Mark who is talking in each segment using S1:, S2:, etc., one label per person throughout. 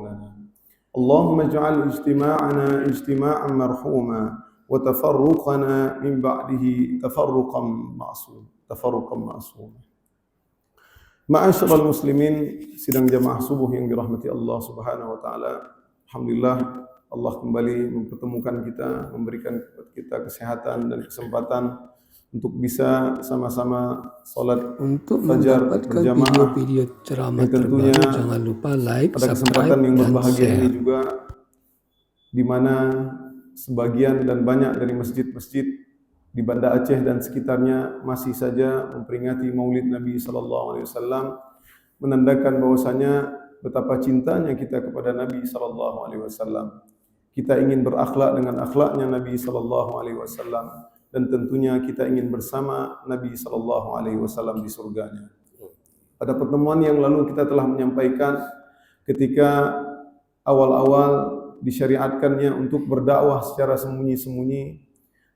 S1: لنا. اللهم اجعل اجتماعنا اجتماعا مرحوما وتفرقنا من بعده تفرقا معصوما. Ma'asyiral muslimin, sidang jamaah subuh yang dirahmati Allah Subhanahu wa taala. Alhamdulillah Allah kembali mempertemukan kita, memberikan kita kesehatan dan kesempatan untuk bisa sama-sama salat fajar berjamaah.
S2: Video ceramah
S1: Tentunya
S2: terbaru, jangan lupa like,
S1: pada kesempatan yang
S2: subscribe, dan
S1: berbahagia
S2: share.
S1: ini juga di mana sebagian dan banyak dari masjid-masjid di Banda Aceh dan sekitarnya masih saja memperingati Maulid Nabi sallallahu alaihi wasallam, menandakan bahwasanya betapa cintanya kita kepada Nabi sallallahu alaihi wasallam. Kita ingin berakhlak dengan akhlaknya Nabi sallallahu alaihi wasallam, dan tentunya kita ingin bersama Nabi sallallahu alaihi wasallam di surganya. Pada pertemuan yang lalu kita telah menyampaikan ketika awal-awal disyariatkannya untuk berdakwah secara sembunyi-sembunyi,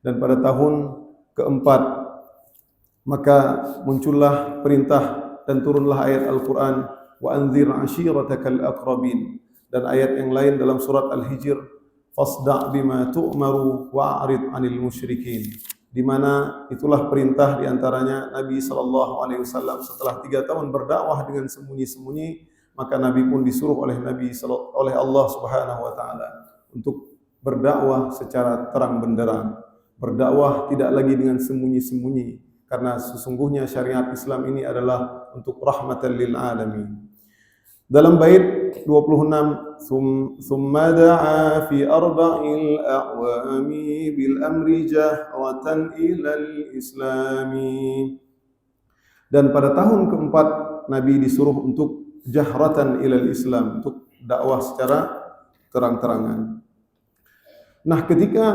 S1: dan pada tahun keempat maka muncullah perintah dan turunlah ayat Al-Quran, wa anzir ashiratakal aqrabin, dan ayat yang lain dalam surat Al-Hijr, fasda' bima tu'maru wa'rid 'anil musyrikin, di mana itulah perintah di antaranya Nabi sallallahu alaihi wasallam setelah 3 tahun berdakwah dengan sembunyi-sembunyi, maka Nabi pun disuruh oleh Allah Subhanahu wa taala untuk berdakwah secara terang benderang. Berdakwah tidak lagi dengan sembunyi-sembunyi, karena sesungguhnya syariat Islam ini adalah untuk rahmatan lil alamin. Dalam bait 26, summa da'a fi arba'il a'wami bil amri jahratan ilal islami, dan pada tahun keempat Nabi disuruh untuk jahratan ilal Islam, untuk dakwah secara terang-terangan. Nah, ketika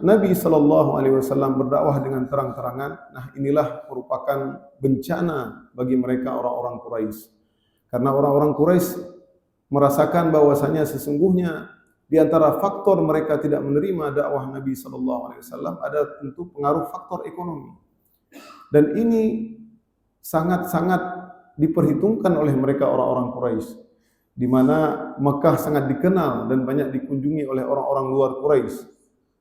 S1: Nabi SAW berdakwah dengan terang-terangan, nah inilah merupakan bencana bagi mereka orang-orang Quraisy. Karena orang-orang Quraisy merasakan bahwasanya sesungguhnya di antara faktor mereka tidak menerima dakwah Nabi SAW ada tentu pengaruh faktor ekonomi. Dan ini sangat-sangat diperhitungkan oleh mereka orang-orang Quraisy, di mana Mekah sangat dikenal dan banyak dikunjungi oleh orang-orang luar Quraisy.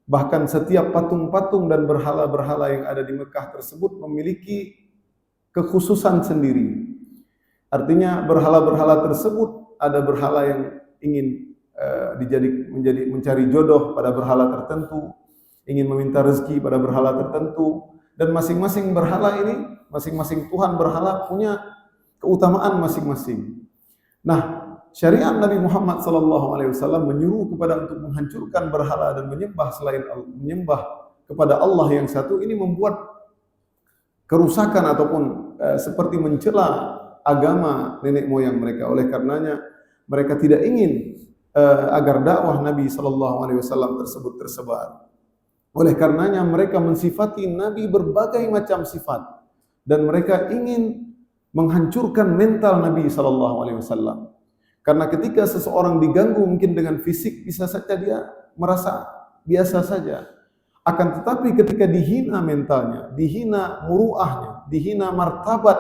S1: Bahkan setiap patung-patung dan berhala-berhala yang ada di Mekah tersebut memiliki kekhususan sendiri. Artinya berhala-berhala tersebut, ada berhala yang ingin mencari jodoh pada berhala tertentu, ingin meminta rezeki pada berhala tertentu, dan masing-masing berhala ini, masing-masing tuhan berhala punya keutamaan masing-masing. Nah, syariat Nabi Muhammad SAW menyuruh kepada untuk menghancurkan berhala dan menyembah kepada Allah yang satu. Ini membuat kerusakan ataupun seperti mencela agama nenek moyang mereka. Oleh karenanya mereka tidak ingin agar dakwah Nabi SAW tersebut tersebar. Oleh karenanya mereka mensifati Nabi berbagai macam sifat, dan mereka ingin menghancurkan mental Nabi SAW. Karena ketika seseorang diganggu mungkin dengan fisik, bisa saja dia merasa biasa saja. Akan tetapi ketika dihina mentalnya, dihina muruahnya, dihina martabat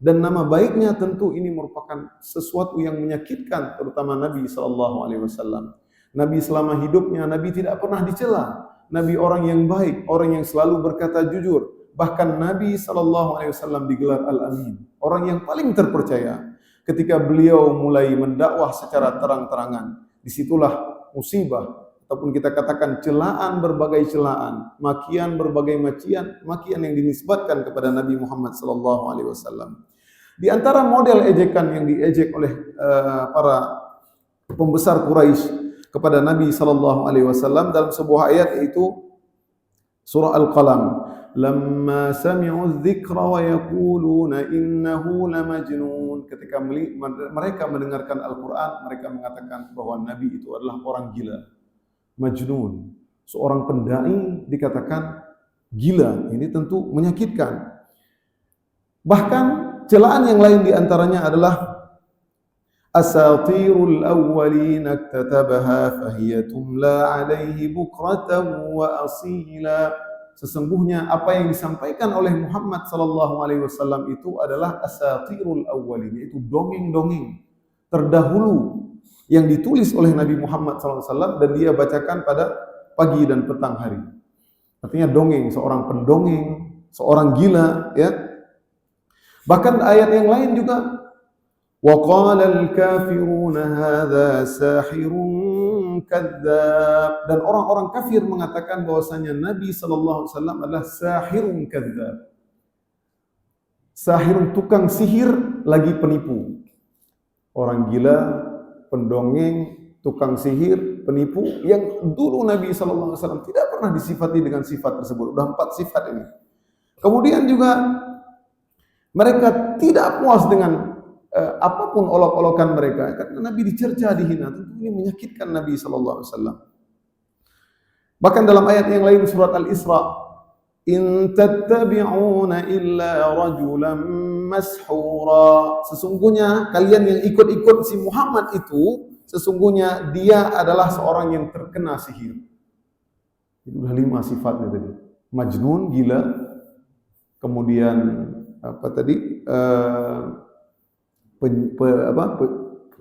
S1: dan nama baiknya, tentu ini merupakan sesuatu yang menyakitkan, terutama Nabi SAW. Nabi selama hidupnya, Nabi tidak pernah dicela. Nabi orang yang baik, orang yang selalu berkata jujur. Bahkan Nabi SAW digelar Al-Amin, orang yang paling terpercaya. Ketika beliau mulai mendakwah secara terang-terangan, disitulah musibah ataupun kita katakan celaan, berbagai celaan, makian, berbagai makian yang dinisbatkan kepada Nabi Muhammad SAW. Di antara model ejekan yang diejek oleh para pembesar Quraisy kepada Nabi SAW dalam sebuah ayat, yaitu surah Al-Qalam. Lamma sami'u dzikra wa yaquluna innahu lamajnun. Ketika mereka mendengarkan Al-Quran, mereka mengatakan bahwa Nabi itu adalah orang gila, majnun. Seorang pendai dikatakan gila, ini tentu menyakitkan. Bahkan celaan yang lain diantaranya adalah asatirul awwalin iktatabaha fahiya tumla alaihi bukratan wa asila. Sesungguhnya apa yang disampaikan oleh Muhammad SAW itu adalah asatirul awwalin, yaitu dongeng-dongeng terdahulu yang ditulis oleh Nabi Muhammad SAW dan dia bacakan pada pagi dan petang hari. Artinya dongeng, seorang pendongeng, seorang gila, ya. Bahkan ayat yang lain juga, wa qala al-kafiruna hadza sahirun kadzdzab, dan orang-orang kafir mengatakan bahwasanya Nabi sallallahu alaihi wasallam adalah sahirun kadzdzab. Sahirun, tukang sihir lagi penipu. Orang gila, pendongeng, tukang sihir, penipu, yang dulu Nabi SAW tidak pernah disifati dengan sifat tersebut. Udah 4 sifat ini. Kemudian juga mereka tidak puas dengan apapun olok-olokan mereka, karena Nabi dicerca, dihina. Tentu ini menyakitkan Nabi SAW. Bahkan dalam ayat yang lain surat Al-Isra, in tattabi'una illa rajulan mashura, sesungguhnya kalian yang ikut-ikut si Muhammad itu, sesungguhnya dia adalah seorang yang terkena sihir. Itu sudah 5 sifatnya tadi. Majnun, gila, kemudian apa tadi?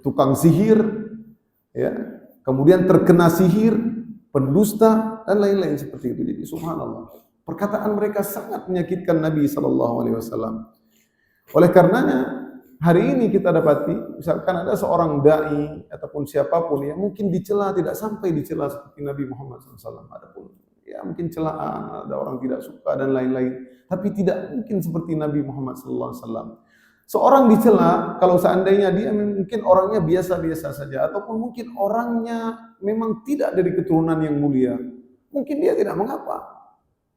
S1: Tukang sihir, ya. Kemudian terkena sihir, pendusta, dan lain-lain seperti itu. Jadi subhanallah, perkataan mereka sangat menyakitkan Nabi SAW. Oleh karenanya hari ini kita dapati, misalkan ada seorang dai ataupun siapapun yang mungkin dicela, tidak sampai dicela seperti Nabi Muhammad SAW. Adapun ya mungkin celaan, ada orang tidak suka dan lain-lain, tapi tidak mungkin seperti Nabi Muhammad SAW. Seorang dicela kalau seandainya dia mungkin orangnya biasa-biasa saja, ataupun mungkin orangnya memang tidak dari keturunan yang mulia, mungkin dia tidak mengapa,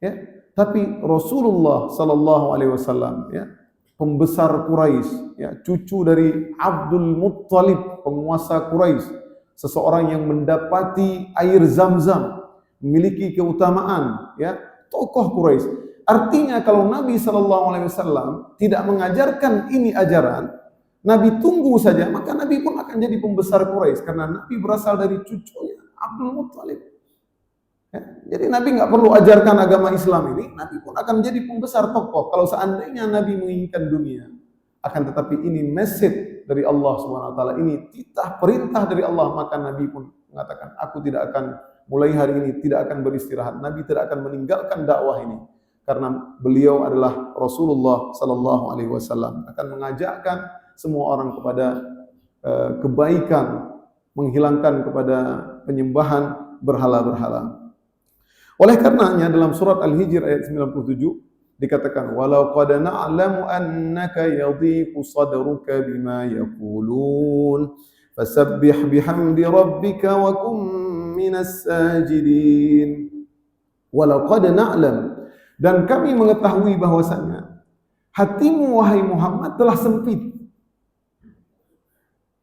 S1: ya. Tapi Rasulullah SAW, ya, pembesar Quraisy, ya, cucu dari Abdul Muttalib, penguasa Quraisy, seseorang yang mendapati air Zam-Zam, memiliki keutamaan, ya, tokoh Quraisy. Artinya kalau Nabi SAW tidak mengajarkan ini ajaran, Nabi tunggu saja, maka Nabi pun akan jadi pembesar Quraisy, karena Nabi berasal dari cucunya Abdul Muttalib. Ya, jadi Nabi nggak perlu ajarkan agama Islam ini, Nabi pun akan menjadi pembesar tokoh. Kalau seandainya Nabi menginginkan dunia, akan tetapi ini message dari Allah SWT, ini titah perintah dari Allah, maka Nabi pun mengatakan, aku tidak akan mulai hari ini tidak akan beristirahat. Nabi tidak akan meninggalkan dakwah ini, karena beliau adalah Rasulullah SAW, akan mengajakkan semua orang kepada kebaikan, menghilangkan kepada penyembahan berhala-berhala. Oleh karenanya dalam surat Al-Hijr ayat 97 dikatakan, walau qad na'lamu annaka yadhiqu sadruka bima yaqulun fasabbih bihamdi rabbika wa kum minas sajidin. Walau qad na'lam, dan kami mengetahui bahwasanya hatimu wahai Muhammad telah sempit.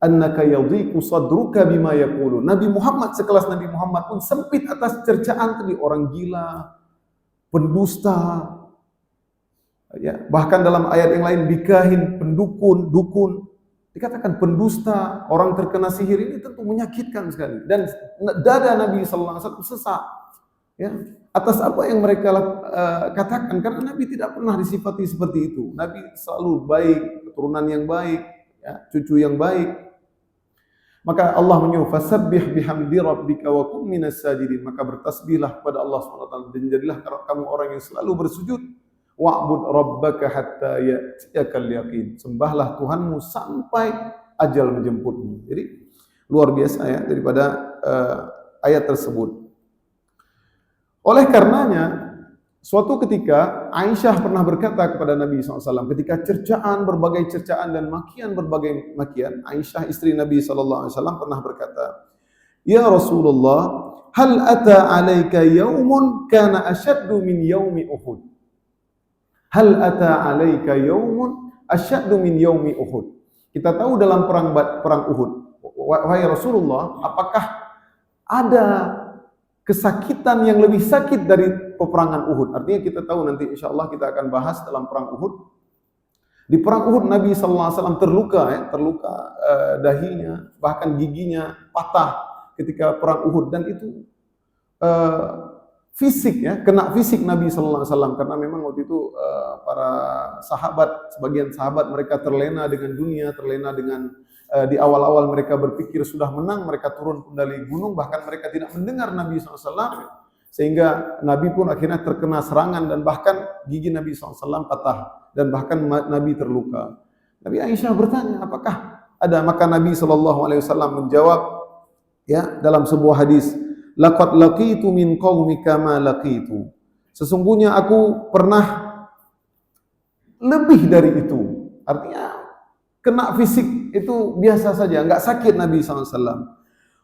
S1: Annaka yadhiqu sadruka bima yaqulun. Nabi Muhammad, sekelas Nabi Muhammad pun sempit atas cercaan tadi, orang gila, pendusta. Ya, bahkan dalam ayat yang lain bikahin, pendukun, dukun. Dikatakan pendusta, orang terkena sihir, ini tentu menyakitkan sekali. Dan dada Nabi sallallahu alaihi wasallam sesak. Ya, atas apa yang mereka katakan, karena Nabi tidak pernah disifati seperti itu. Nabi selalu baik, keturunan yang baik, ya, cucu yang baik. Maka Allah menyuruh fasabbih bihamdi rabbika wa kum minas sajidin, maka bertasbihlah kepada Allah SWT dan jadilah kamu orang yang selalu bersujud. Wa'bud rabbaka hatta ya'tiyakal yaqin, sembahlah Tuhanmu sampai ajal menjemputmu. Jadi luar biasa ya daripada ayat tersebut. Oleh karenanya, suatu ketika Aisyah pernah berkata kepada Nabi SAW, ketika cercaan, berbagai cercaan dan makian, berbagai makian, Aisyah istri Nabi SAW pernah berkata, ya Rasulullah, hal ata alaika yaumun kana asyaddu min yaumi Uhud. Hal ata alaika yaumun asyaddu min yaumi Uhud. Kita tahu dalam perang Uhud, wahai Rasulullah, apakah ada kesakitan yang lebih sakit dari peperangan Uhud? Artinya kita tahu nanti insya Allah kita akan bahas dalam perang Uhud. Di perang Uhud Nabi SAW terluka, ya, terluka dahinya, bahkan giginya patah ketika perang Uhud, dan itu fisik, ya, kena fisik Nabi SAW, karena memang waktu itu para sahabat, sebagian sahabat mereka terlena dengan dunia, terlena dengan di awal-awal mereka berpikir sudah menang, mereka turun dari gunung, bahkan mereka tidak mendengar Nabi SAW, sehingga Nabi pun akhirnya terkena serangan dan bahkan gigi Nabi SAW patah dan bahkan Nabi terluka. Nabi Aisyah bertanya, apakah ada? Maka Nabi SAW menjawab, ya, dalam sebuah hadis, laqad laqitu min qaumika ma laqitu. Sesungguhnya aku pernah lebih dari itu. Artinya kena fisik itu biasa saja, enggak sakit Nabi SAW.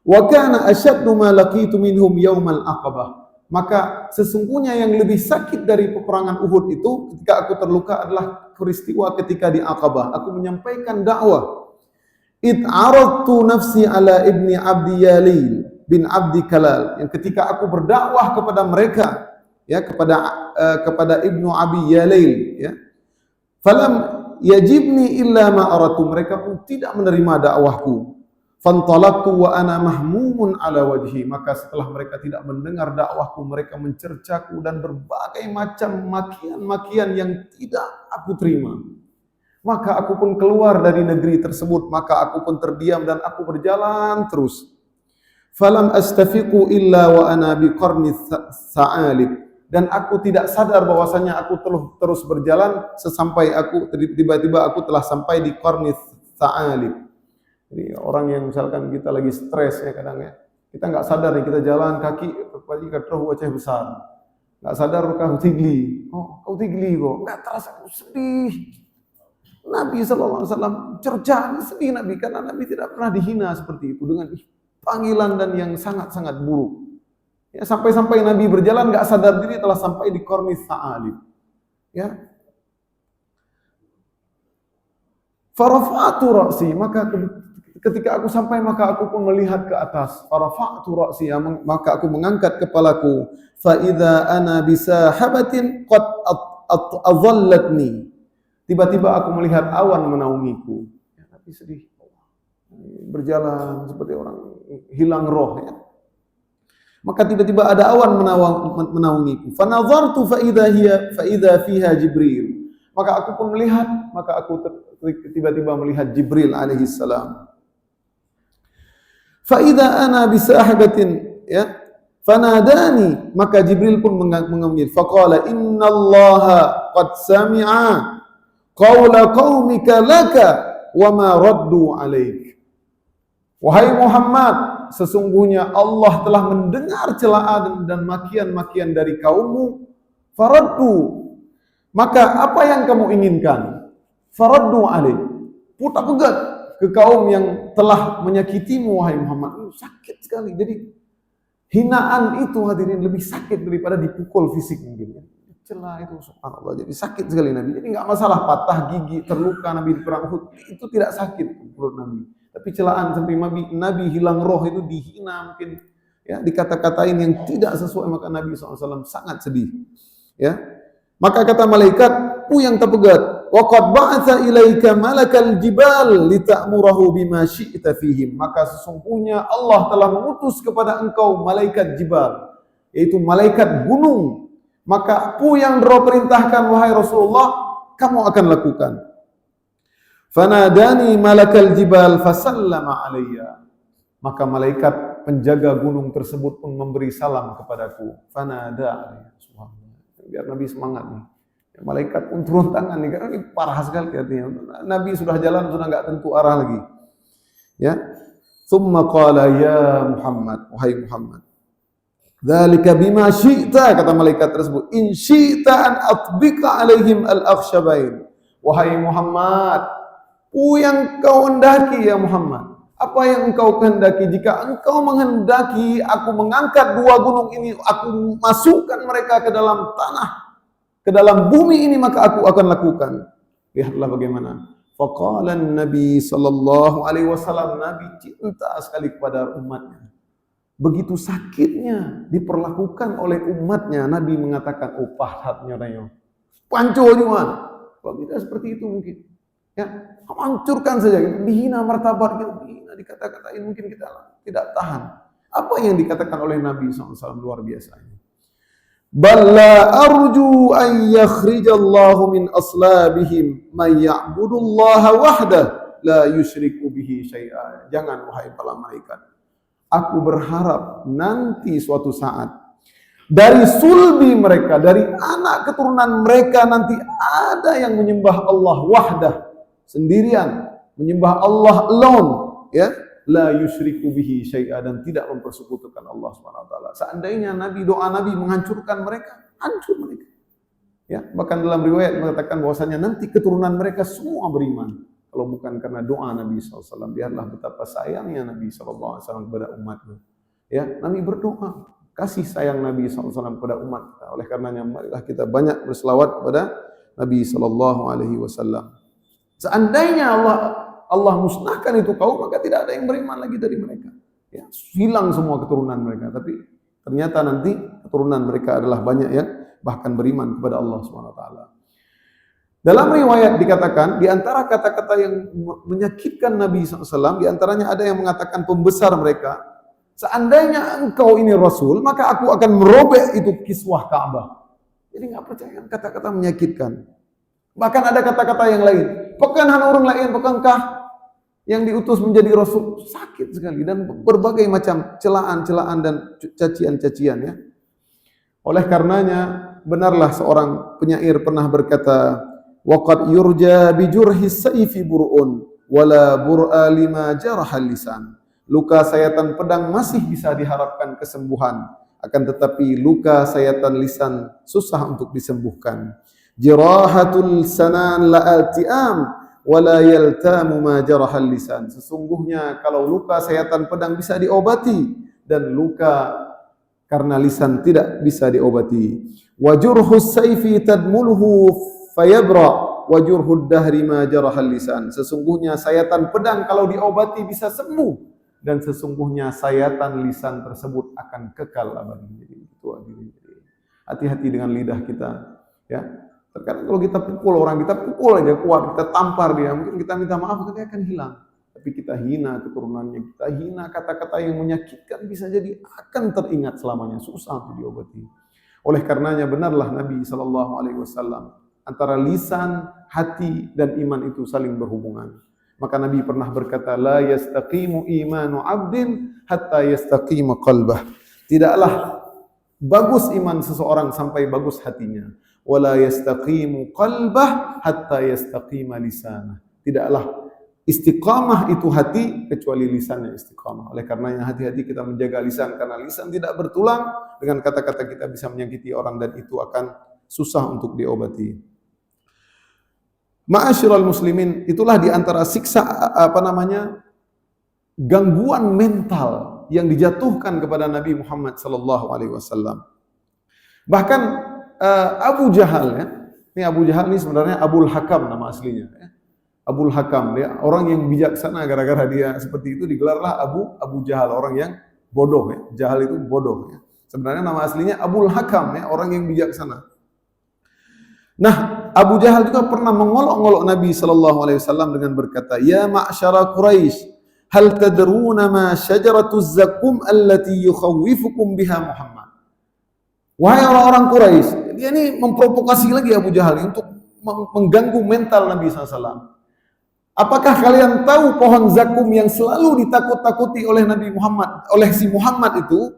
S1: Wa kana ashaddu ma laqitu minhum yaumal aqabah. Maka sesungguhnya yang lebih sakit dari peperangan Uhud itu ketika aku terluka adalah peristiwa ketika di Aqabah. Aku menyampaikan dakwah. Id aradtu nafsi ala ibni Abdi Yalil bin Abdi Kalal. Yang ketika aku berdakwah kepada mereka, ya, kepada Ibnu Abi Yalil, ya. Falam yajibni illa ma aratu, mereka pun tidak menerima dakwahku. Fantalaqtu wa ana mahmumun ala wajhi, maka setelah mereka tidak mendengar dakwahku, mereka mencercaku dan berbagai macam makian-makian yang tidak aku terima. Maka aku pun keluar dari negeri tersebut, maka aku pun terdiam dan aku berjalan terus. Falam astafiqu illa wa ana biqarni sa'alib, dan aku tidak sadar bahwasanya aku terus berjalan sesampai aku tiba-tiba aku telah sampai di qarni sa'alib. Jadi orang yang misalkan kita lagi stres ya kadang ya, kita nggak sadar nih kita jalan kaki pagi katroh wajah besar, nggak sadar kau tigli, kau tigli kok, nggak terasa sedih. Nabi SAW cerca, sedih Nabi karena Nabi tidak pernah dihina seperti itu dengan panggilan dan yang sangat-sangat buruk. Ya, sampai-sampai Nabi berjalan nggak sadar diri telah sampai di qarni sa'alib. Ya. Farafa'tu ra'si, maka ketika aku sampai maka aku pun melihat ke atas. Farafa'tu ra'si, maka aku mengangkat kepalaku. Fa idza ana bisahabatin qad adhallatni. Tiba-tiba aku melihat awan menaungiku. Ya, Nabi sedih. Berjalan seperti orang hilang roh, ya. Maka tiba-tiba ada awan menaungiku. Fa nadhartu fa idza fiha Jibril. Maka aku pun melihat, maka aku tiba-tiba melihat Jibril alaihi salam. Fa idza ana bisahabatin, ya, fanadani, maka Jibril pun mengambil. Faqala innallaha qad sami'a qaula qaumika laka wa ma raddu alaik. Wahai Muhammad, sesungguhnya Allah telah mendengar celaan dan makian-makian dari kaummu. Faraddu, maka apa yang kamu inginkan? Faraddu alaik, putar pegat ke kaum yang telah menyakitimu wahai Muhammad. Sakit sekali. Jadi hinaan itu hadirin lebih sakit daripada dipukul fisik mungkin. Celah itu subhanallah. Jadi sakit sekali Nabi. Jadi enggak masalah patah gigi, terluka Nabi di perang Uhud, itu tidak sakit menurut Nabi. Tapi celaan sampai Nabi hilang roh itu dihina mungkin, ya, dikata-katain yang tidak sesuai, maka Nabi SAW sangat sedih. Ya. Maka kata malaikat, yang terpegat, wa qad ba'atha ilaika malakal jibal lita'murahu bima syi'ta fihim. Maka sesungguhnya Allah telah mengutus kepada engkau malaikat jibal, yaitu malaikat gunung. Maka yang roh perintahkan wahai Rasulullah, kamu akan lakukan. Fanadani malakal jibal fasallama alayya. Maka malaikat penjaga gunung tersebut pun memberi salam kepadaku. Fanada alayya. Subhanallah. Biar Nabi semangat nih. Ya, malaikat pun turun tangan nih, karena ini parah sekali artinya. Nabi sudah jalan, sudah enggak tentu arah lagi. Ya. Tsumma qala ya Muhammad, wahai Muhammad. Dzalika bima syi'ta, kata malaikat tersebut. In syi'ta an atbika alaihim al-akhshabain. Wahai Muhammad, yang kau hendaki ya Muhammad. Apa yang engkau kehendaki? Jika engkau menghendaki aku mengangkat dua gunung ini, aku masukkan mereka ke dalam tanah, ke dalam bumi ini, maka aku akan lakukan. Lihatlah bagaimana. Faqala Nabi sallallahu alaihi wasallam, Nabi cinta sekali kepada umatnya. Begitu sakitnya diperlakukan oleh umatnya, Nabi mengatakan, oh pahatnya rayo. Panco juga. Kalau tidak seperti itu mungkin. Ya, hancurkan saja, dihina martabat, dihina, dikata-katain, mungkin kita tidak tahan. Apa yang dikatakan oleh Nabi SAW luar biasa. Balla arju an yakhrijallahu min aslabihim man ya'budullaha wahdah la yusyriku bihi syai'a. Jangan wahai para malaikat. Aku berharap nanti suatu saat dari sulbi mereka, dari anak keturunan mereka nanti ada yang menyembah Allah wahdah, sendirian, menyembah Allah alone, ya, la yusyriku bihi syai'a, dan tidak mempersekutukan Allah Subhanahu wa taala. Seandainya doa Nabi menghancurkan mereka, hancur mereka. Ya, bahkan dalam riwayat mengatakan bahwasanya nanti keturunan mereka semua beriman. Kalau bukan karena doa Nabi SAW, lihatlah betapa sayangnya Nabi SAW kepada umatnya. Ya, Nabi berdoa, kasih sayang Nabi SAW kepada umat. Oleh karenanya marilah kita banyak berselawat kepada Nabi SAW. Seandainya Allah musnahkan itu kaum, maka tidak ada yang beriman lagi dari mereka. Ya, hilang semua keturunan mereka. Tapi ternyata nanti keturunan mereka adalah banyak yang bahkan beriman kepada Allah SWT. Dalam riwayat dikatakan, di antara kata-kata yang menyakitkan Nabi SAW, di antaranya ada yang mengatakan pembesar mereka, seandainya engkau ini Rasul, maka aku akan merobek itu kiswah Ka'bah. Jadi nggak percaya, kata-kata menyakitkan. Bahkan ada kata-kata yang lain, bukan orang lain, bukankah yang diutus menjadi Rasul? Sakit sekali, dan berbagai macam celaan-celaan dan cacian-cacian, ya. Oleh karenanya, benarlah seorang penyair pernah berkata, waqad yurja bijurhi sayfi bur'un wala bur'a lima jarahal lisan. Luka sayatan pedang masih bisa diharapkan kesembuhan, akan tetapi luka sayatan lisan susah untuk disembuhkan. Jirahatul sanan la'ati'am wala yaltamu ma jarahal lisan. Sesungguhnya kalau luka sayatan pedang bisa diobati, dan luka karena lisan tidak bisa diobati. Wajurhus sayfi tadmuluhu fayabra wajurhud dahri ma jarahal lisan. Sesungguhnya sayatan pedang kalau diobati bisa sembuh, dan sesungguhnya sayatan lisan tersebut akan kekal abadi. Hati-hati dengan lidah kita, ya. Terkadang kalau kita pukul orang, kita pukul aja kuat, kita tampar dia, mungkin kita minta maaf, dia akan hilang. Tapi kita hina keturunannya, kita hina kata-kata yang menyakitkan, bisa jadi akan teringat selamanya, susah untuk diobati. Oleh karenanya benarlah Nabi SAW, antara lisan, hati, dan iman itu saling berhubungan. Maka Nabi pernah berkata, la yastaqimu imanu abdin hatta yastaqimu qalbah. Tidaklah bagus iman seseorang sampai bagus hatinya. Wala yastaqimu qalbah hatta yastaqima lisanah. Tidaklah istiqamah itu hati kecuali lisannya istiqamah. Oleh karenanya hati-hati kita menjaga lisan, karena lisan tidak bertulang, dengan kata-kata kita bisa menyakiti orang, dan itu akan susah untuk diobati. Ma'asyiral muslimin, itulah di antara siksa gangguan mental yang dijatuhkan kepada Nabi Muhammad SAW. Bahkan Abu Jahal, ya. Ini Abu Jahal ini sebenarnya Abul Hakam nama aslinya, ya. Abul Hakam, dia orang yang bijaksana, gara-gara dia seperti itu digelarlah Abu Jahal, orang yang bodoh, ya. Jahal itu bodoh, ya. Sebenarnya nama aslinya Abul Hakam, ya, orang yang bijaksana. Nah, Abu Jahal juga pernah mengolok-olok Nabi SAW dengan berkata, ya ma'syara Quraisy, hal tadruna ma syajaratuz zakum allati yukhawifukum biha Muhammad. Wahai orang-orang Quraisy, dia ini memprovokasi lagi Abu Jahal untuk mengganggu mental Nabi SAW. Apakah kalian tahu pohon zakum yang selalu ditakut-takuti oleh Nabi Muhammad, oleh si Muhammad itu?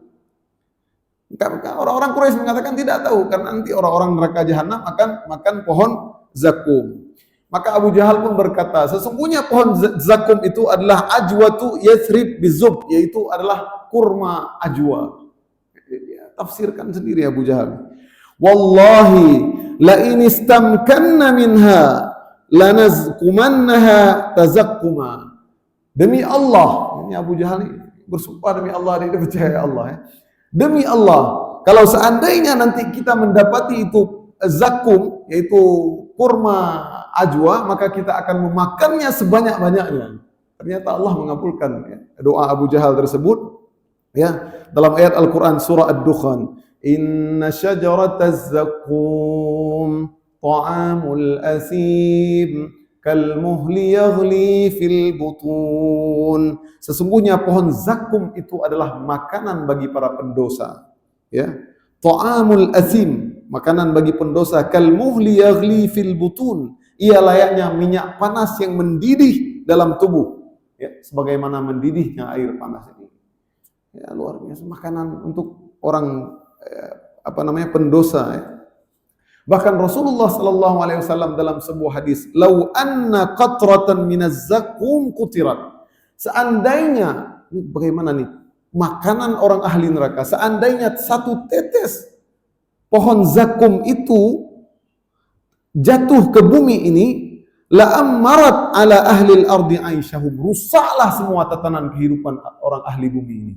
S1: Orang-orang Quraisy mengatakan tidak tahu, karena nanti orang-orang neraka jahanam akan makan pohon zakum. Maka Abu Jahal pun berkata, sesungguhnya pohon zakum itu adalah ajwatu yathrib bizub, yaitu adalah kurma ajwa. Tafsirkan sendiri Abu Jahal. Wallahi la in istamkanna minha lanazkumannaha tazakkuma. Demi Allah, ini Abu Jahal bersumpah demi Allah, dia percaya Allah, ya. Demi Allah, kalau seandainya nanti kita mendapati itu zakum, yaitu kurma ajwa, maka kita akan memakannya sebanyak-banyaknya. Ternyata Allah mengabulkan, ya, doa Abu Jahal tersebut, ya, dalam ayat Al-Quran surah Ad-Dukhan, inna syajarataz zakum ta'amul asim kalmuhli yaghli fil butun. Sesungguhnya pohon zakum itu adalah makanan bagi para pendosa, ya. Ta'amul asim, makanan bagi pendosa, kalmuhli yaghli fil butun. Ia layaknya minyak panas yang mendidih dalam tubuh, ya, sebagaimana mendidihnya air panas ini. Ya, luar biasa makanan untuk orang pendosa. Ya. Bahkan Rasulullah sallallahu alaihi wasallam dalam sebuah hadis, "Lau anna qatratan minaz zakum qutirat." Seandainya, ini bagaimana nih? Makanan orang ahli neraka, seandainya satu tetes pohon zakum itu jatuh ke bumi ini, la ammarat ala ahli al-ardi aisyahum, rusaklah semua tatanan kehidupan orang ahli bumi ini.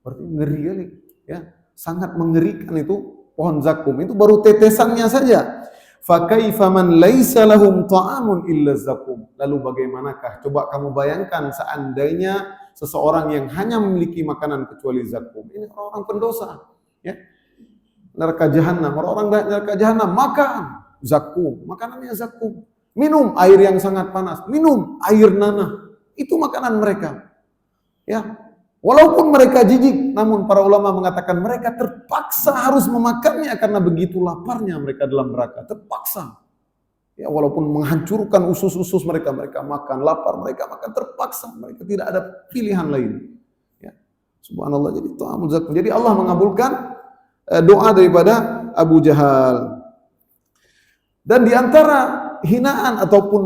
S1: Berarti ngeri kali, ya. Sangat mengerikan itu pohon zakum. Itu baru tetesannya saja. Fa kaifa man laisa lahum ta'amun illa zakum. Lalu bagaimanakah? Coba kamu bayangkan seandainya seseorang yang hanya memiliki makanan kecuali zakum. Ini orang-orang pendosa, ya. Neraka jahanam, orang-orang neraka jahanam makan zakum, makanannya zakum. Minum air yang sangat panas, minum air nanah. Itu makanan mereka. Ya. Walaupun mereka jijik, namun para ulama mengatakan mereka terpaksa harus memakannya karena begitu laparnya mereka dalam neraka. Terpaksa. Ya, walaupun menghancurkan usus-usus mereka, mereka makan, lapar mereka makan, terpaksa. Mereka tidak ada pilihan lain. Ya. Subhanallah, jadi ta'amul zakum. Jadi Allah mengabulkan doa daripada Abu Jahal. Dan di antara hinaan ataupun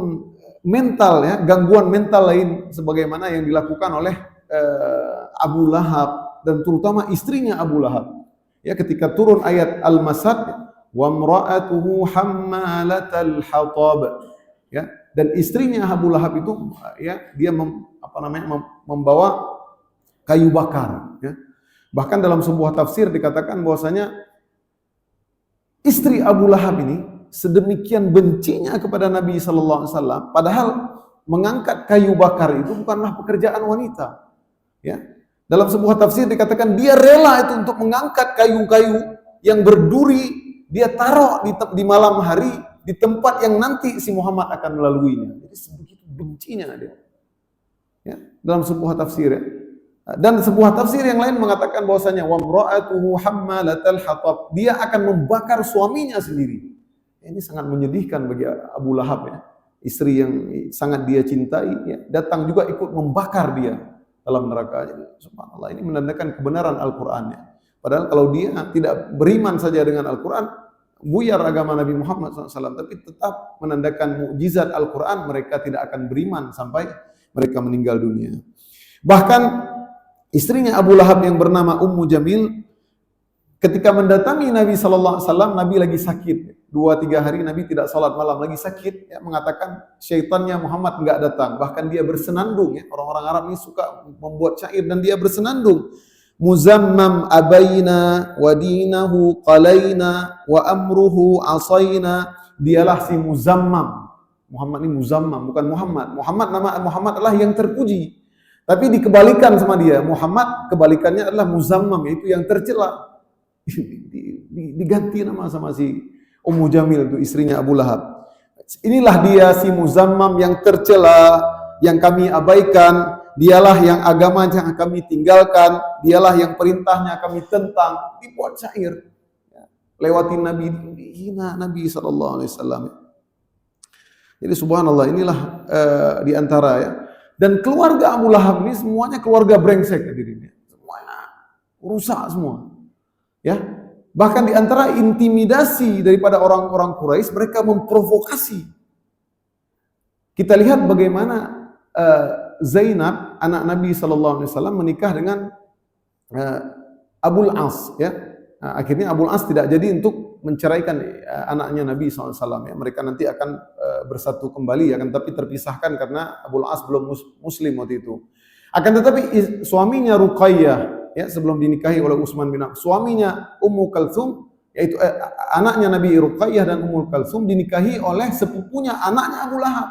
S1: mental, ya, gangguan mental lain sebagaimana yang dilakukan oleh Abu Lahab dan terutama istrinya Abu Lahab. Ya, ketika turun ayat Al-Masad, wa imra'atuhu hammalatal hatab. Ya, dan istrinya Abu Lahab itu, ya, dia membawa kayu bakar, ya. Bahkan dalam sebuah tafsir dikatakan bahwasanya istri Abu Lahab ini sedemikian bencinya kepada Nabi sallallahu alaihi wasallam, padahal mengangkat kayu bakar itu bukanlah pekerjaan wanita. Ya. Dalam sebuah tafsir dikatakan dia rela itu untuk mengangkat kayu-kayu yang berduri, dia taruh di malam hari di tempat yang nanti si Muhammad akan melaluinya. Jadi sebegitu bencinya dia. Ya. Dalam sebuah tafsir, ya. Dan sebuah tafsir yang lain mengatakan bahwasanya wa imra'atuhu hammalatal hatab, dia akan membakar suaminya sendiri. Ini sangat menyedihkan bagi Abu Lahab, ya. Istri yang sangat dia cintai, ya, datang juga ikut membakar dia dalam neraka. Subhanallah, ini menandakan kebenaran Al-Qur'an, ya. Padahal kalau dia tidak beriman saja dengan Al-Qur'an, buyar agama Nabi Muhammad SAW, tapi tetap menandakan mukjizat Al-Qur'an, mereka tidak akan beriman sampai mereka meninggal dunia. Bahkan istrinya Abu Lahab yang bernama Ummu Jamil ketika mendatangi Nabi SAW, Nabi lagi sakit. 2-3 hari Nabi tidak salat malam, lagi sakit, ya, mengatakan syaitannya Muhammad enggak datang. Bahkan dia bersenandung, ya. Orang-orang Arab ini suka membuat syair dan dia bersenandung. Muzammam abaina wa dinahu qalaina wa amruhu asaina. Dialah si Muzammam. Muhammad ini Muzammam, bukan Muhammad. Nama Muhammad adalah yang terpuji. Tapi dikebalikan sama dia. Muhammad kebalikannya adalah Muzammam, yaitu yang tercela. Diganti nama sama si Ummu Jamil, itu istrinya Abu Lahab. Inilah dia si Muzammam yang tercela, yang kami abaikan. Dialah yang agama yang kami tinggalkan. Dialah yang perintahnya kami tentang. Dibuat syair. Lewatin Nabi, hina Nabi SAW. Jadi subhanallah, inilah di antara, ya. Dan keluarga Abu Lahab ini semuanya keluarga brengsek dirinya. Semuanya rusak semua. Ya. Bahkan di antara intimidasi daripada orang-orang Quraisy, mereka memprovokasi. Kita lihat bagaimana Zainab, anak Nabi SAW, menikah dengan Abul As, ya. Akhirnya Abul As tidak jadi untuk menceraikan anaknya Nabi SAW, ya. Mereka nanti akan bersatu kembali, akan tapi terpisahkan karena Abul As belum muslim waktu itu. Akan tetapi suaminya Ruqayyah, ya, sebelum dinikahi oleh Utsman bin Affan, suaminya Ummu Kalsum, yaitu anaknya Nabi Ruqayyah dan Ummu Kalsum, dinikahi oleh sepupunya anaknya Abu Lahab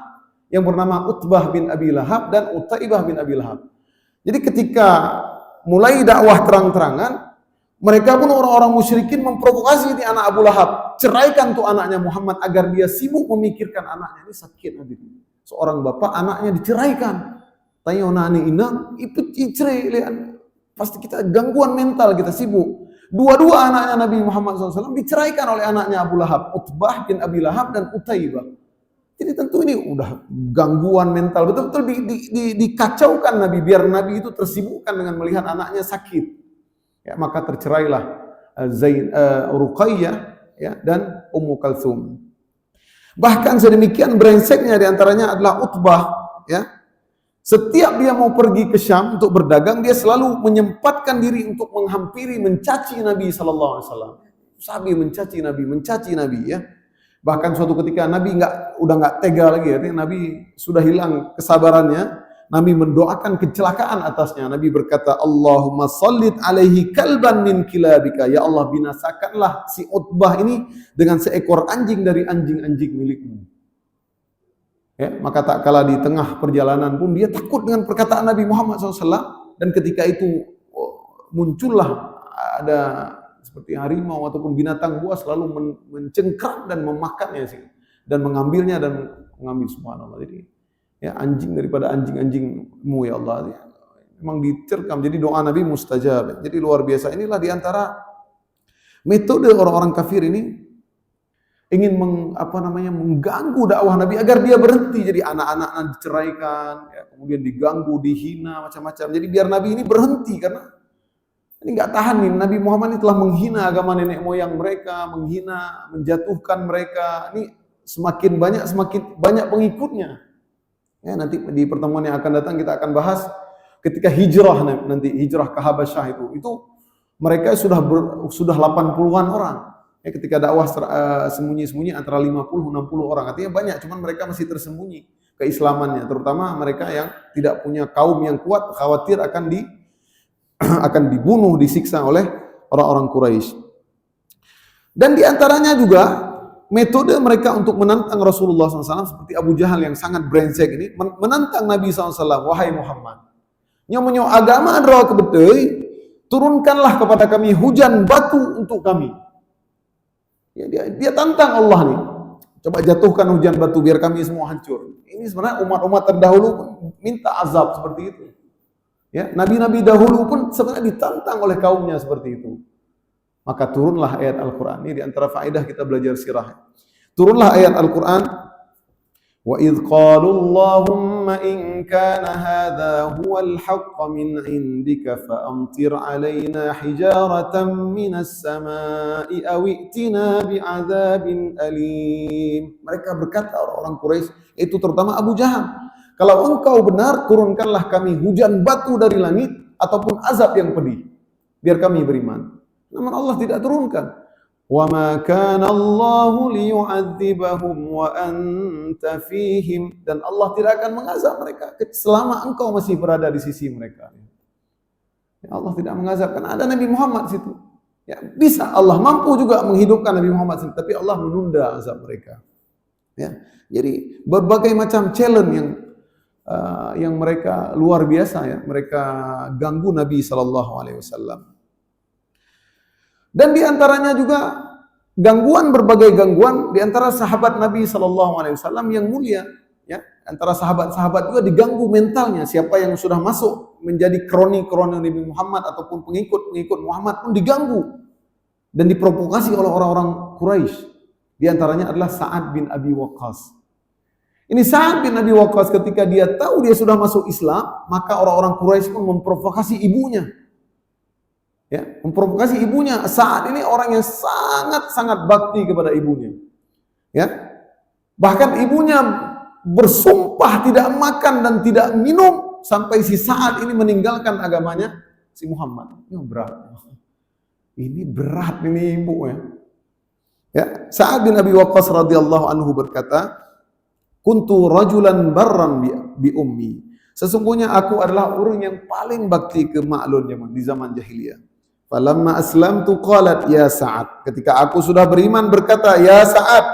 S1: yang bernama Utbah bin Abi Lahab dan Utaibah bin Abi Lahab. Jadi ketika mulai dakwah terang-terangan, mereka pun orang-orang musyrikin memprovokasi ini anak Abu Lahab, ceraikan tuh anaknya Muhammad agar dia sibuk memikirkan anaknya. Ini sakit, hadirin. Seorang bapak anaknya diceraikan. Tanya nani inang, itu cerai, lihat. Pasti kita gangguan mental, kita sibuk. Dua-dua anaknya Nabi Muhammad SAW diceraikan oleh anaknya Abu Lahab, Utbah bin Abi Lahab dan Utaibah. Jadi tentu ini udah gangguan mental, betul-betul dikacaukan Nabi, biar Nabi itu tersibukkan dengan melihat anaknya sakit. Ya, maka tercerailah Ruqayyah ya, dan Ummu Kalsum. Bahkan sedemikian brengseknya diantaranya adalah Utbah. Ya, setiap dia mau pergi ke Syam untuk berdagang, dia selalu menyempatkan diri untuk menghampiri, mencaci Nabi Sallallahu Alaihi Wasallam. Sabi mencaci Nabi ya. Bahkan suatu ketika Nabi udah nggak tega lagi, artinya Nabi sudah hilang kesabarannya. Nabi mendoakan kecelakaan atasnya. Nabi berkata, Allahumma sallit alaihi kalban min kilabika. Ya Allah, binasakanlah si Utbah ini dengan seekor anjing dari anjing-anjing milikmu. Ya, maka tak kala di tengah perjalanan pun dia takut dengan perkataan Nabi Muhammad SAW. Dan ketika itu muncullah ada seperti harimau ataupun binatang buas selalu mencengkram dan memakannya sih, dan mengambilnya dan mengambil, subhanallah. Jadi ya, anjing daripada anjing-anjingmu ya Allah, ya, memang diterkam. Jadi doa Nabi mustajab. Jadi luar biasa. Inilah diantara metode orang-orang kafir ini ingin mengganggu dakwah Nabi agar dia berhenti. Jadi anak-anak diceraikan, ya, kemudian diganggu, dihina, macam-macam. Jadi biar Nabi ini berhenti, karena ini nggak tahan nih, Nabi Muhammad ini telah menghina agama nenek moyang mereka, menghina, menjatuhkan mereka. Ini semakin banyak pengikutnya. Ya, nanti di pertemuan yang akan datang kita akan bahas ketika hijrah nanti, hijrah ke Habasyah itu mereka sudah 80-an orang. Ya, ketika dakwah sembunyi-sembunyi antara 50-60 orang. Artinya banyak, cuman mereka masih tersembunyi keislamannya, terutama mereka yang tidak punya kaum yang kuat, khawatir akan dibunuh, disiksa oleh orang-orang Quraisy. Dan diantaranya juga metode mereka untuk menantang Rasulullah SAW, seperti Abu Jahal yang sangat brengsek ini, menantang Nabi SAW, wahai Muhammad, nyomonyo agama adalah kebetul, turunkanlah kepada kami hujan batu untuk kami. Ya, dia tantang Allah nih, coba jatuhkan hujan batu biar kami semua hancur. Ini sebenarnya umat-umat terdahulu minta azab seperti itu. Ya, nabi-nabi dahulu pun sebenarnya ditantang oleh kaumnya seperti itu. Maka turunlah ayat Al-Quran. Ini di antara faedah kita belajar sirah. Turunlah ayat Al-Quran. Wa idh qalu Allahumma in kana hadha huwal haqqa min indika fa amtir alaina hijaratan minas samai aw i'tina bi'adzabin alim. Mereka berkata, orang-orang Quraisy, itu terutama Abu Jahal, kalau engkau benar, turunkanlah kami hujan batu dari langit ataupun azab yang pedih, biar kami beriman. Namun Allah tidak turunkan. Wa ma kana Allahu liyu'adzibahum wa anta fihim, dan Allah tidak akan mengazab mereka selama engkau masih berada di sisi mereka. Ya, Allah tidak mengazab karena ada Nabi Muhammad situ. Ya, bisa Allah mampu juga menghidupkan Nabi Muhammad situ, tapi Allah menunda azab mereka. Ya, jadi berbagai macam challenge yang mereka luar biasa, ya, mereka ganggu Nabi SAW. Dan diantaranya juga berbagai gangguan diantara sahabat Nabi SAW yang mulia, ya, antara sahabat-sahabat juga diganggu mentalnya. Siapa yang sudah masuk menjadi kroni-kroni Nabi Muhammad ataupun pengikut Muhammad pun diganggu dan diprovokasi oleh orang-orang Quraisy. Di antaranya adalah Sa'ad bin Abi Waqqas. Ini Sa'ad bin Abi Waqqas ketika dia tahu dia sudah masuk Islam, maka orang-orang Quraisy pun memprovokasi ibunya. Ya, memprovokasi ibunya. Sa'ad ini orang yang sangat-sangat bakti kepada ibunya. Ya. Bahkan ibunya bersumpah tidak makan dan tidak minum sampai si Sa'ad ini meninggalkan agamanya si Muhammad. Ini berat. Ini berat ini ibu, ya. Ya, Sa'ad bin Abi Waqqas radhiyallahu anhu berkata, kuntu rajulan barran bi ummi. Sesungguhnya aku adalah orang yang paling bakti ke maklunnya di zaman jahiliyah. Falamma aslamtu qalat ya Sa'ad. Ketika aku sudah beriman berkata, ya Sa'ad,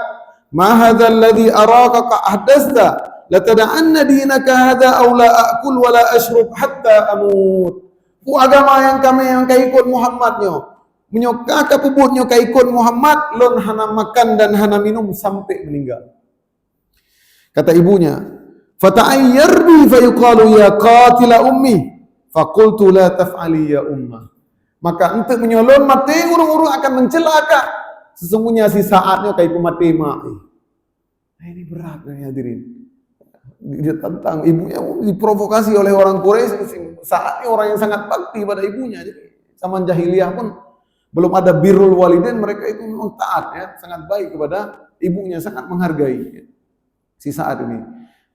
S1: ma hadzal ladzi araka ka ahdatsa la tad'anna dinaka hadza aw la akul wa la ashrub hatta amut. Ku agama yang kami yang kai ikut Muhammad nyo. Menyoka ka pubut nyo kai ikut Muhammad lon hana makan dan hana minum sampai meninggal. Kata ibunya, fata'ayyar bi fa yuqalu ya qatila ummi. Faqultu la taf'ali ya ummah. Maka untuk menyolong mati urung-urung akan mencela kak. Sesungguhnya si Sa'adnya kayak mati mak. Nah, ini berat nih hadirin. Dia tentang ibunya diprovokasi oleh orang Quraisy, saatnya orang yang sangat bakti pada ibunya. Jadi zaman jahiliyah pun belum ada birrul walidain, mereka itu memang taat ya, sangat baik kepada ibunya, sangat menghargai ya. Si Sa'ad ini.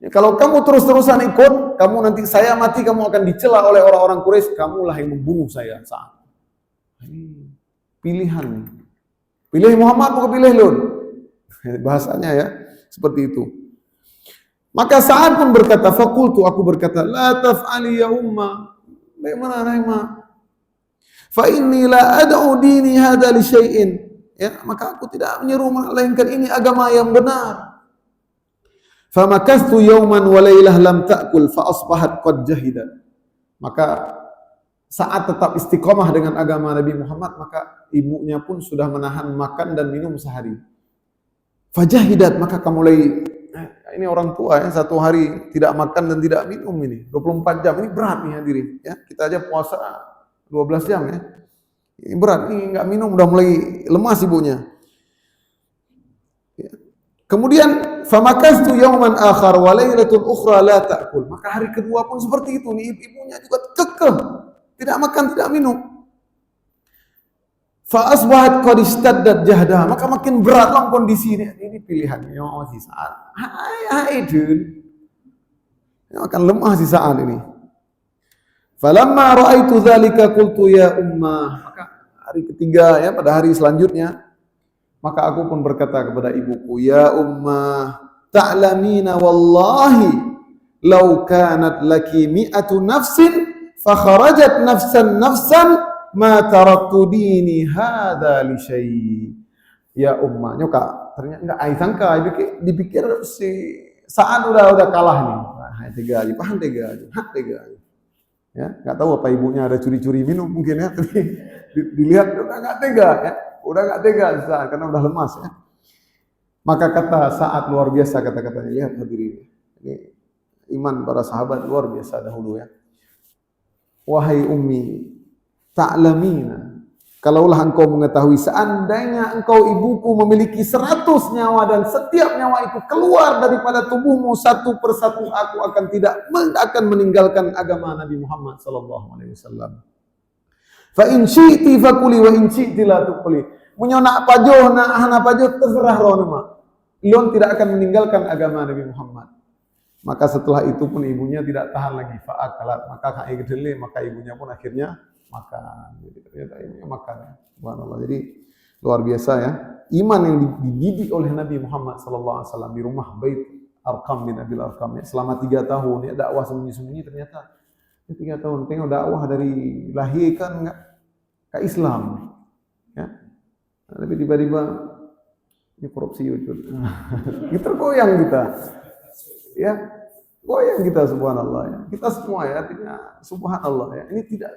S1: Ya, kalau kamu terus-terusan ikut, kamu nanti saya mati, kamu akan dicela oleh orang-orang Quraisy, kamulah yang membunuh saya Sa'ad. Ini pilihan. Pilih Muhammad bukan pilih Lun. Bahasanya ya, seperti itu. Maka Sa'ad pun berkata, fakultu, aku berkata, la taf'ali ya umma. Bagaimana Rahimah? Fa inni la ad'u dini hadha li syai'in. Ya, maka aku tidak menyeru melainkan ini agama yang benar. Fa makastu yawman wa laylah lam ta'kul fa asbahat qad jahidat. Maka saat tetap istiqomah dengan agama Nabi Muhammad, maka ibunya pun sudah menahan makan dan minum sehari. Fajahidat, maka mulai ini orang tua ya, satu hari tidak makan dan tidak minum ini 24 jam, ini berat nih hadirin ya. Kita aja puasa 12 jam ya. Ini berat, ini enggak minum udah mulai lemas ibunya. Ya. Kemudian famakastu yauman akhar wa lailatul ukhra la ta'kul. Maka hari kedua pun seperti itu nih, ibunya juga kekeh, tidak makan, tidak minum. Fa asbahat qad istaddat jahdaha, maka makin beratlah kondisi ini. Ini pilihannya si Sa'ad. Hai dun. Akan lemah si Sa'ad ini. Falamma ra'aitu dzalika qultu ya ummah. Maka hari ketiga ya, pada hari selanjutnya, maka aku pun berkata kepada ibuku, ya ummah, ta'lamina wallahi law kanat laki mi'atu nafsin fa kharajat nafsan ma taraktu dini hadza li syai. Ya ummah, nyoka ternyata enggak sangka dipikir si Sa'ad udah kalah nih. Nah, tega aja, paham tega aja, hak tega aja. Ya, enggak tahu apa ibunya ada curi-curi minum mungkin ya, tapi dilihat udah enggak tega ya. Udah enggak tega Sa'ad karena udah lemas ya. Maka kata Sa'ad luar biasa kata-katanya, lihat hadirin. Ini iman para sahabat luar biasa dahulu ya. Wahai ummi, ta'lamina, kalaulah engkau mengetahui, seandainya engkau ibuku memiliki 100 nyawa dan setiap nyawa itu keluar daripada tubuhmu satu persatu, aku akan meninggalkan agama Nabi Muhammad sallallahu alaihi wasallam. Fa in syi'ti fakuli wa in syi'ti la tukuli. Munyo nak pajoh nak hana pajoh terserah rono mak. Ion tidak akan meninggalkan agama Nabi Muhammad. Maka setelah itu pun ibunya tidak tahan lagi, fa'akalat, maka kai gedele, maka ibunya pun akhirnya makan. Jadi ternyata ibunya makan. Subhanallah. Jadi luar biasa ya. Iman yang dididik oleh Nabi Muhammad sallallahu alaihi wasallam di rumah Bait Arqam bin Abil Arqam ya, selama 3 tahun ya, dakwah sembunyi-sembunyi, ternyata 3 tahun tengok dakwah dari lahir kan enggak ke Islam. Ya. Tapi tiba-tiba ini korupsi wujud. Kita goyang kita. Ya, goyang kita subhanallah ya. Kita semua ya, artinya subhanallah ya. Ini tidak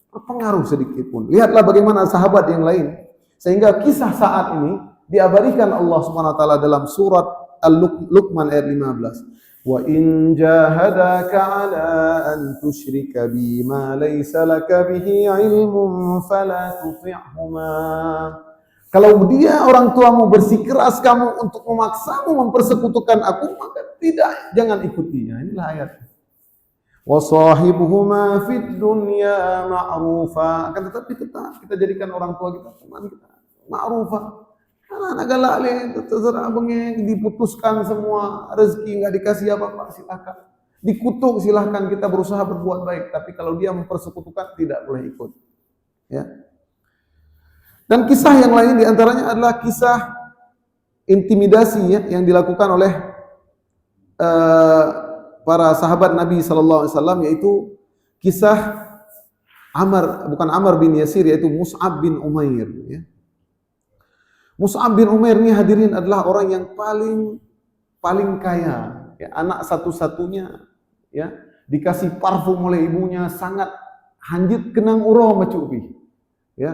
S1: berpengaruh sedikit pun. Lihatlah bagaimana sahabat yang lain. Sehingga kisah Sa'ad ini diabadikan Allah Subhanahu wa taala dalam surat Al-Luqman ayat 15. Wa in jahadaka 'ala an tusyrika bi ma laysa laka bihi 'ilmun fala tuti'huma. Kalau dia orang tuamu bersikeras kamu untuk memaksamu mempersekutukan aku, maka jangan ikutinya. Inilah ayat. Wa sahibuhuma fid dunya ma'rufa. Akan tetapi tetap kita jadikan orang tua kita teman kita ma'rufa. Karena galak le terserah abangnya, diputuskan semua, rezeki enggak dikasih apa-apa, silakan. Dikutuk silahkan, kita berusaha berbuat baik, tapi kalau dia mempersekutukan tidak boleh ikut. Ya. Dan kisah yang lain diantaranya adalah kisah intimidasi ya, yang dilakukan oleh para sahabat Nabi sallallahu alaihi wasallam, yaitu kisah bukan Amr bin Yasir, yaitu Mus'ab bin Umair ya. Mus'ab bin Umair ini hadirin adalah orang yang paling kaya ya, anak satu-satunya ya, dikasih parfum oleh ibunya, sangat hanjit kenang uro macupi ya.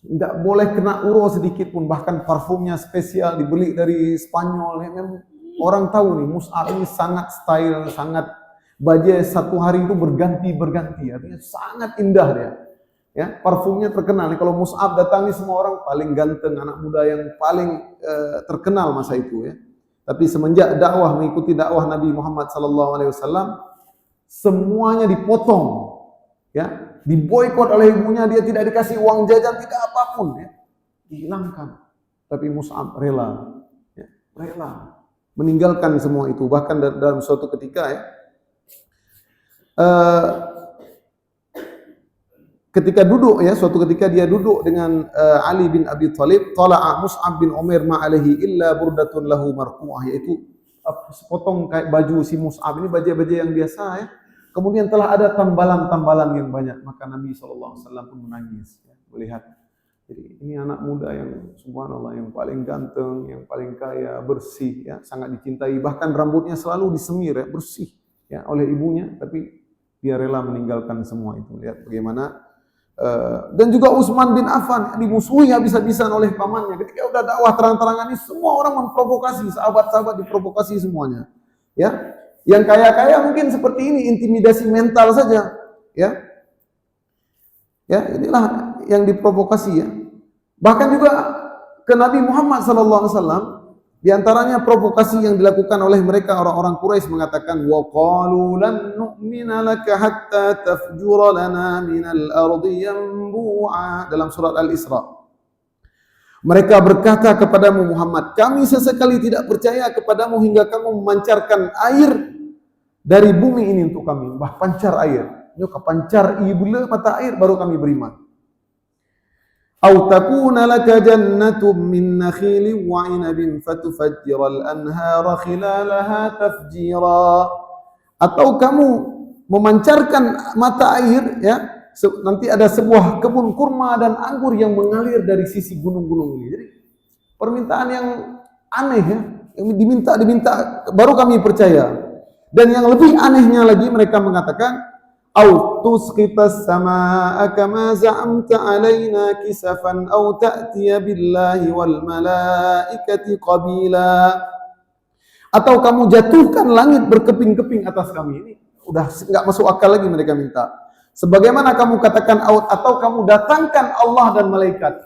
S1: Tidak boleh kena uro sedikit pun, bahkan parfumnya spesial dibeli dari Spanyol. Orang tahu nih Mus'ab ini sangat style, sangat baju satu hari itu berganti, artinya sangat indah dia. Ya, parfumnya terkenal. Kalau Mus'ab datang nih semua orang paling ganteng, anak muda yang paling terkenal masa itu ya. Tapi semenjak mengikuti dakwah Nabi Muhammad sallallahu alaihi wasallam, semuanya dipotong, ya, diboikot oleh ibunya, dia tidak dikasih uang jajan, tidak apapun, ya, dihilangkan. Tapi Mus'ab rela, ya, rela meninggalkan semua itu. Bahkan dalam suatu ketika, ya, suatu ketika dia duduk dengan Ali bin Abi Thalib, tala'a Mus'ab bin Umair ma alaihi illa burdatun lahu marfu'ah, yaitu sepotong kayak baju si Mus'ab ini, baju-baju yang biasa, ya. Kemudian telah ada tambalan-tambalan yang banyak, maka Nabi SAW pun menangis, ya, melihat. Jadi ini anak muda yang subhanallah, yang paling ganteng, yang paling kaya, bersih, ya, sangat dicintai, bahkan rambutnya selalu disemir, ya, bersih, ya, oleh ibunya, tapi dia rela meninggalkan semua itu. Lihat bagaimana. Dan juga Utsman bin Affan dimusuhi habis-habisan oleh pamannya. Ketika udah dakwah terang-terangan ini, semua orang memprovokasi, sahabat-sahabat diprovokasi semuanya. Ya, yang kaya-kaya mungkin seperti ini, intimidasi mental saja. Ya, ya, inilah yang diprovokasi, ya. Bahkan juga ke Nabi Muhammad SAW, di antaranya provokasi yang dilakukan oleh mereka orang-orang Quraisy mengatakan, wa qalu lan nu'mina laka hatta tafjura lana minal ardi yanbu'a, dalam surat Al-Isra. Mereka berkata kepadamu Muhammad, kami sesekali tidak percaya kepadamu hingga kamu memancarkan air dari bumi ini untuk kami. Bah, pancar air. Ini pancar ibla mata air baru kami beriman. Au takuna laka jannatun min nakhilin wa 'inabin fatufajjiral anhara khilalaha tafjira. Atau kamu memancarkan mata air, ya, nanti ada sebuah kebun kurma dan anggur yang mengalir dari sisi gunung-gunung ini. Jadi permintaan yang aneh, ya, yang diminta baru kami percaya. Dan yang lebih anehnya lagi, mereka mengatakan أو تسقط السماء كما زعمت علينا كسفا أو تأتي بالله والملائكة قبيلا. Atau kamu jatuhkan langit berkeping-keping atas kami. Ini udah nggak masuk akal lagi mereka minta. Sebagaimana kamu katakan, atau kamu datangkan Allah dan malaikat.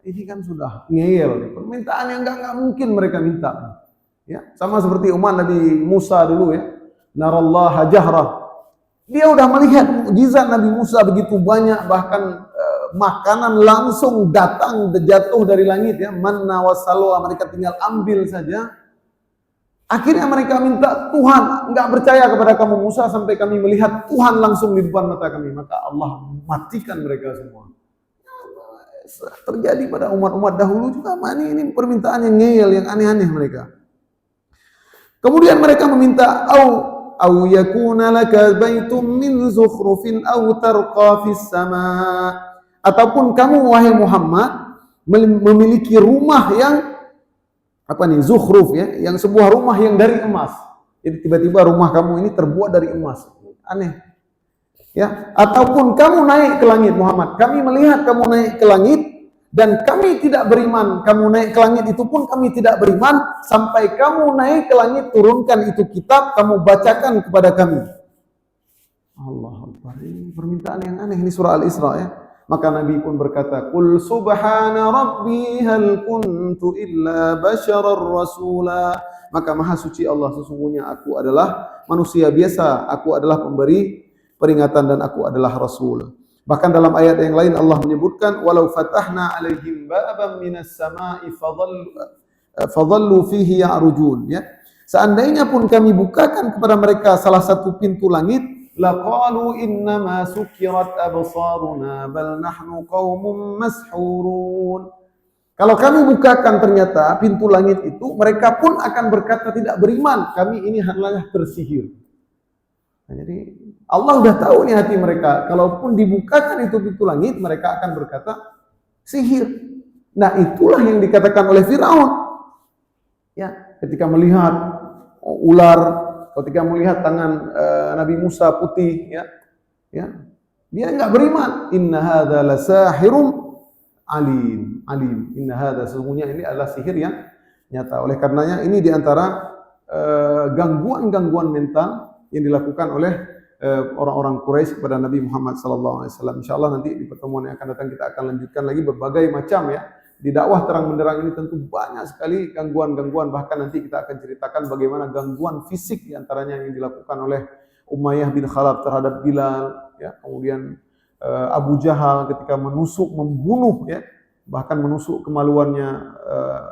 S1: Ini kan sudah ngeyel, permintaan yang nggak mungkin mereka minta. Ya, sama seperti umat Nabi Musa dulu, ya. Narallaha jahrah. Dia udah melihat mukjizat Nabi Musa begitu banyak, bahkan makanan langsung datang, jatuh dari langit, ya, manna wassalwa, mereka tinggal ambil saja. Akhirnya mereka minta, Tuhan, enggak percaya kepada kamu Musa sampai kami melihat Tuhan langsung di depan mata kami. Maka Allah matikan mereka semua. Terjadi pada umat-umat dahulu juga, ini permintaan yang ngeyel, yang aneh-aneh mereka. Kemudian mereka meminta, أو يكون لك بيت من زخرف أو ترقى في السماء. Ataupun kamu wahai Muhammad memiliki rumah yang zukhruf, ya, yang sebuah rumah yang dari emas. Jadi tiba-tiba rumah kamu ini terbuat dari emas. Aneh. Ya, ataupun kamu naik ke langit Muhammad. Kami melihat kamu naik ke langit dan kami tidak beriman. Kamu naik ke langit itu pun kami tidak beriman sampai kamu naik ke langit, turunkan itu kitab, kamu bacakan kepada kami. Allah Akbar. Ini permintaan yang aneh. Ini surah Al-Isra, ya. Maka Nabi pun berkata, Qul subhana rabbi hal kuntu illa basyarar rasula. Maka maha suci Allah, sesungguhnya aku adalah manusia biasa, aku adalah pemberi peringatan dan aku adalah rasul. Bahkan dalam ayat yang lain Allah menyebutkan, walau fatahna alaihim baban minas sama'i fadhallu fihi ya'rujun, ya. Seandainya pun kami bukakan kepada mereka salah satu pintu langit, laqalu innama sukirat absaruna bal nahnu qaumun mashhurun. Kalau kami bukakan ternyata pintu langit itu, mereka pun akan berkata tidak beriman, kami ini hanyalah tersihir. Nah, jadi Allah sudah tahu nih hati mereka. Kalaupun dibukakan itu pintu langit, mereka akan berkata sihir. Nah, itulah yang dikatakan oleh Firaun. Ya, ketika melihat ular, ketika melihat tangan Nabi Musa putih, ya, dia enggak beriman. Inna hadza lasahirun alim. Inna hadza, sesungguhnya ini adalah sihir yang nyata. Oleh karenanya ini diantara gangguan-gangguan mental yang dilakukan oleh orang-orang Quraisy kepada Nabi Muhammad SAW. InsyaAllah nanti di pertemuan yang akan datang kita akan lanjutkan lagi berbagai macam, ya, Di dakwah terang benderang ini tentu banyak sekali gangguan-gangguan, bahkan nanti kita akan ceritakan bagaimana gangguan fisik diantaranya yang dilakukan oleh Umayyah bin Khalaf terhadap Bilal, ya, kemudian Abu Jahal ketika menusuk, membunuh, ya, bahkan menusuk kemaluannya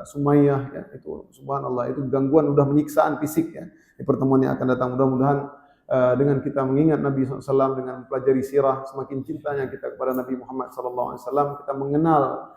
S1: Sumayyah, ya, itu subhanallah, itu gangguan, udah menyiksaan fisik, ya. Di pertemuan yang akan datang mudah-mudahan dengan kita mengingat Nabi SAW, dengan mempelajari sirah, semakin cintanya kita kepada Nabi Muhammad SAW, kita mengenal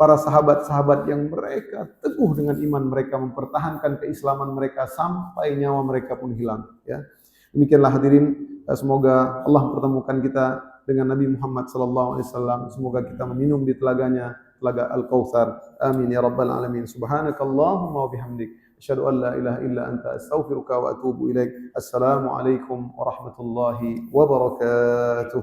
S1: para sahabat-sahabat yang mereka teguh dengan iman mereka, mempertahankan keislaman mereka sampai nyawa mereka pun hilang, ya. Demikianlah hadirin, semoga Allah pertemukan kita dengan Nabi Muhammad SAW. Semoga kita meminum di telaganya, telaga Al-Kautsar. Amin ya rabbal alamin. Subhanakallahumma wa bihamdik, asyhadu an la ilaha illa anta, astaghfiruka wa atubu ilaik. Assalamualaikum warahmatullahi wabarakatuh.